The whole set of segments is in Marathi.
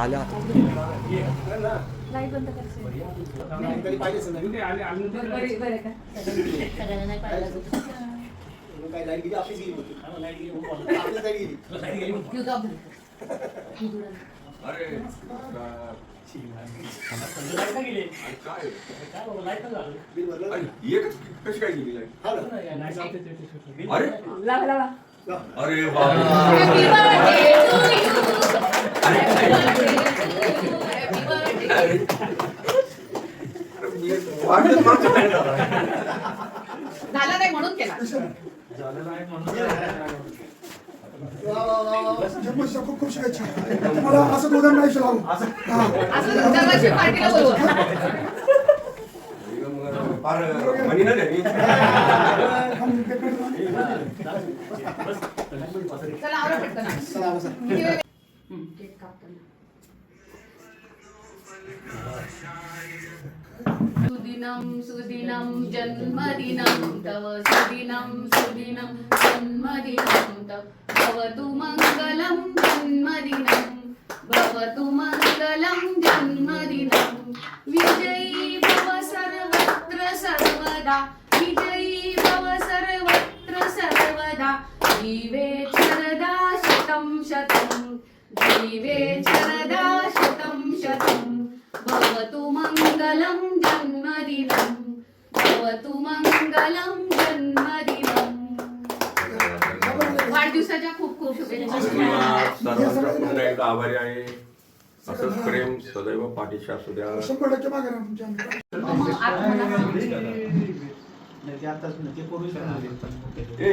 आले आता. लाईट बंद कर. अरे झालं नाही म्हणून केला. खूप खूप शुभेच्छा. मला असं दोघांना नाही लावू. असं दरवर्षी पार्टीला बोलवा. चला आवरा पटकन. केक कापताना. सुदिनं सुदिनं जन्मदिनं तव सुदिनं सुदिनं जन्मदिनं तव भवतु मङ्गलं जन्मदिनं भवतु मङ्गलं जन्मदिनं विजयी भव सर्वत्र सर्वदा विजयी भव सर्वत्र सर्वदा जीवे शरदा शतं शतं जीवे शरदा शतं शतं भवतु मङ्गलं जन्मदिनं भवतु मङ्गलं जन्मदिनं. वाढदिवसाच्या खूप खूप शुभेच्छा. सर्वांचा पुन्हा एकदा आभारी आहे. असंच प्रेम सदैव पाठीशी असू द्या. 100% मागे राहा तुमच्या.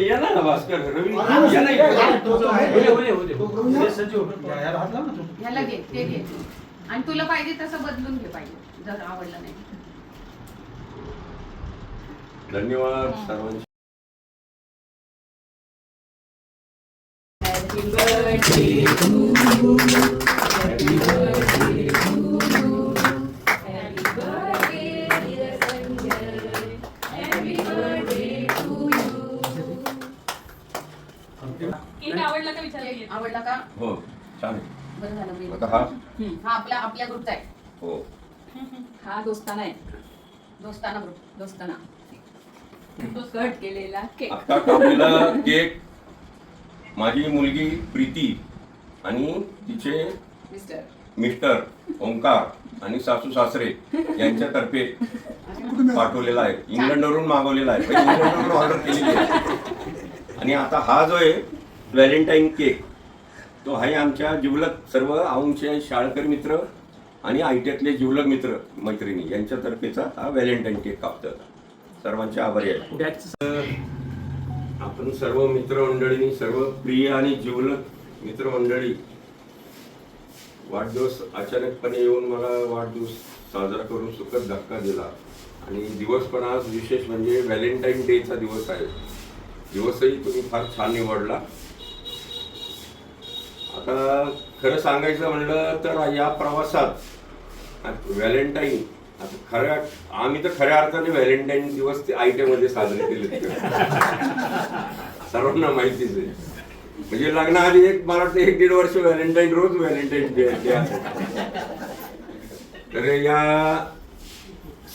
या ना भास्कर रवी या ना. ह्याला घे ते घे आणि तुला पाहिजे तसं बदलून घे पाहिजे जर आवडलं नाही. धन्यवाद सर्वांचे. Happy birthday to you. Happy birthday to you. Happy birthday dear Sanjay. Happy birthday to you. Cake आवडला का विचारते. आवडला का? हो छान. बरं झालं. आता हा हा आपल्या ग्रुपचा आहे. हो हा दोस्ताना आहे. दोस्ताना ग्रुप. दोस्ताना तो कट केलेला केक. आता कापलेला केक माझी मुलगी प्रीती आणि तिचे मिस्टर ओंकार आणि सासू सासरे यांच्यातर्फे पाठवलेला आहे. इंग्लंडवरून मागवलेला आहे. इंग्लंडवरून ऑर्डर केलेली आहे. आणि आता हा जो आहे व्हॅलेंटाईन केक तो आहे आमच्या जिवलग सर्व औंचे शाळकर मित्र आणि आयटीतले जिवलग मित्र मैत्रिणी यांच्यातर्फेचा हा व्हॅलेंटाईन केक कापतात. सर्वांचे आभारी आहे. आपण सर्व मित्रमंडळींनी सर्व प्रिय आणि जिवलग मित्रमंडळी वाढदिवस अचानकपणे येऊन मला वाढदिवस साजरा करून सुखद धक्का दिला. आणि दिवस पण आज विशेष म्हणजे व्हॅलेंटाईन डेचा दिवस आहे. दिवसही तुम्ही फार छान निवडला. आता खरं सांगायचं म्हणलं तर या प्रवासात व्हॅलेंटाईन आता आम्ही तर खऱ्या अर्थाने व्हॅलेंटाईन दिवस ते आयटीमध्ये साजरे केले. सर्वांना माहितीच आहे. म्हणजे लग्नाआधी मला वाटतं 1-1.5 वर्ष व्हॅलेंटाईन रोज व्हॅलेंटाईन डे तर या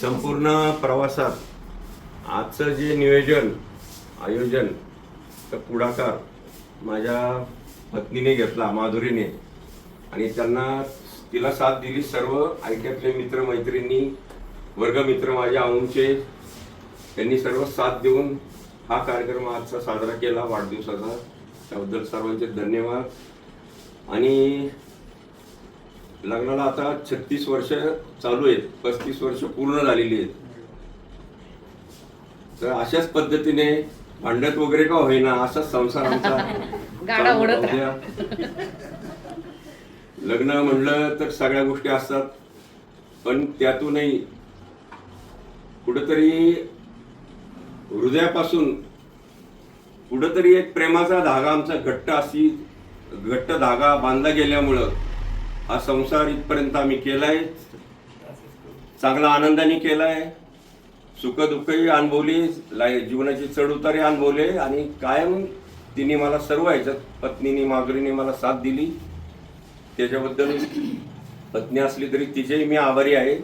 संपूर्ण प्रवासात आजचं जे नियोजन आयोजन तर पुढाकार माझ्या पत्नीने घेतला माधुरीने. आणि तिला साथ दिली सर्व आयटीतले मित्रमैत्रिणी वर्गमित्र माझ्या औंचे त्यांनी सर्व साथ देऊन हा कार्यक्रम आजचा साजरा केला वाढदिवसाचा. त्याबद्दल सर्वांचे धन्यवाद. आणि लग्नाला आता 36 वर्ष चालू आहेत. 35 वर्ष पूर्ण झालेली आहेत. तर अशाच पद्धतीने भांडत वगैरे का होईना असाच संसार आमचा गाडा ओढत राहा. लग्न म्हणलं तर सगळ्या गोष्टी असतात पण त्यातूनही कुठेतरी हृदयापासून कुठेतरी एक प्रेमाचा धागा आमचा घट्ट धागा बांधला गेल्यामुळं हा संसार इथपर्यंत आम्ही केलाय. चांगला आनंदाने केलाय. सुखदुःखही अनुभवली. जीवनाचे चढ उतारे अनुभवले. आणि कायम तिने मला सर्व ह्याच्यात पत्नीने माधुरीने मला साथ दिली. त्याच्याबद्दल पत्नी असली तरी तिचेही मी आभारी आहे.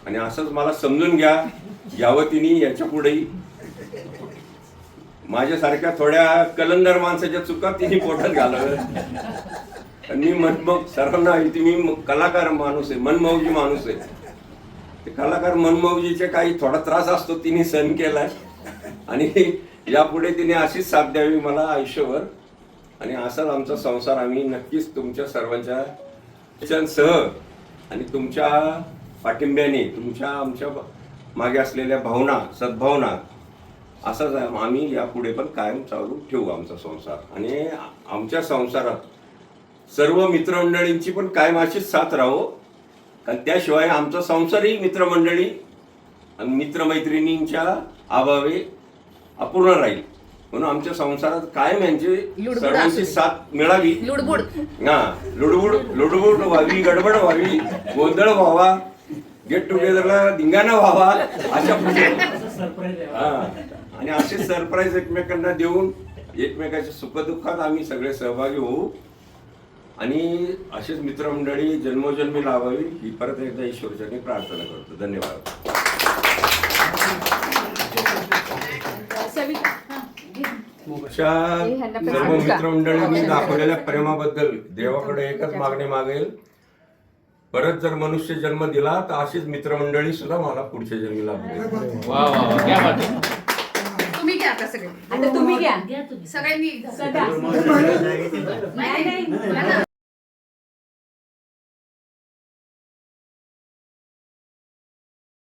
आणि असंच मला समजून घ्या, यावं तिने याच्या पुढेही माझ्यासारख्या थोड्या कलंदर माणसाच्या चुका तिने पोटात घालाव्या. मी मनमोग सर्वांना मी कलाकार माणूस आहे, मनमौजी माणूस आहे. ते कलाकार मनमौजीचे काही थोडा त्रास असतो तिने सहन केलाय आणि यापुढे तिने अशीच साथ द्यावी मला आयुष्यभर. आणि असाच आमचा संसार आम्ही नक्कीच तुमच्या सर्वांच्या सह आणि तुमच्या पाठिंब्याने, तुमच्या आमच्या मागे असलेल्या भावना, सद्भावना असाच आम्ही यापुढे पण कायम चालू ठेवू आमचा संसार. आणि आमच्या संसारात सर्व मित्रमंडळींची पण कायम अशीच साथ राहो, कारण त्याशिवाय आमचा संसारही मित्रमंडळी आणि मित्रमैत्रिणींच्या अभावी अपूर्ण राहील. म्हणून आमच्या संसारात कायम यांची सर्वांची साथ मिळावी. लुडबुड लुडबुड व्हावी, गडबड व्हावी, गोंधळ व्हावा, गेट टुगेदरला धिंगाणा व्हावा अशा आणि असे सरप्राईज एकमेकांना देऊन एकमेकाच्या सुखदुःखात आम्ही सगळे सहभागी होऊ आणि असेच मित्रमंडळी जन्मोजन्मी लावावी ही परत एकदा ईश्वरचरणी प्रार्थना करतो. धन्यवाद. सर्व मित्रमंडळींनी दाखवलेल्या प्रेमाबद्दल देवाकडे एकच मागणी मागेल, परत जर मनुष्य जन्म दिला तर अशीच मित्रमंडळी सुद्धा मला पुढच्या जन्मी लाभेल. तुम्ही घ्या आता सगळे, आता तुम्ही घ्या सगळ्यांनी सगळ्या. नाही, नाही, घ्या ना.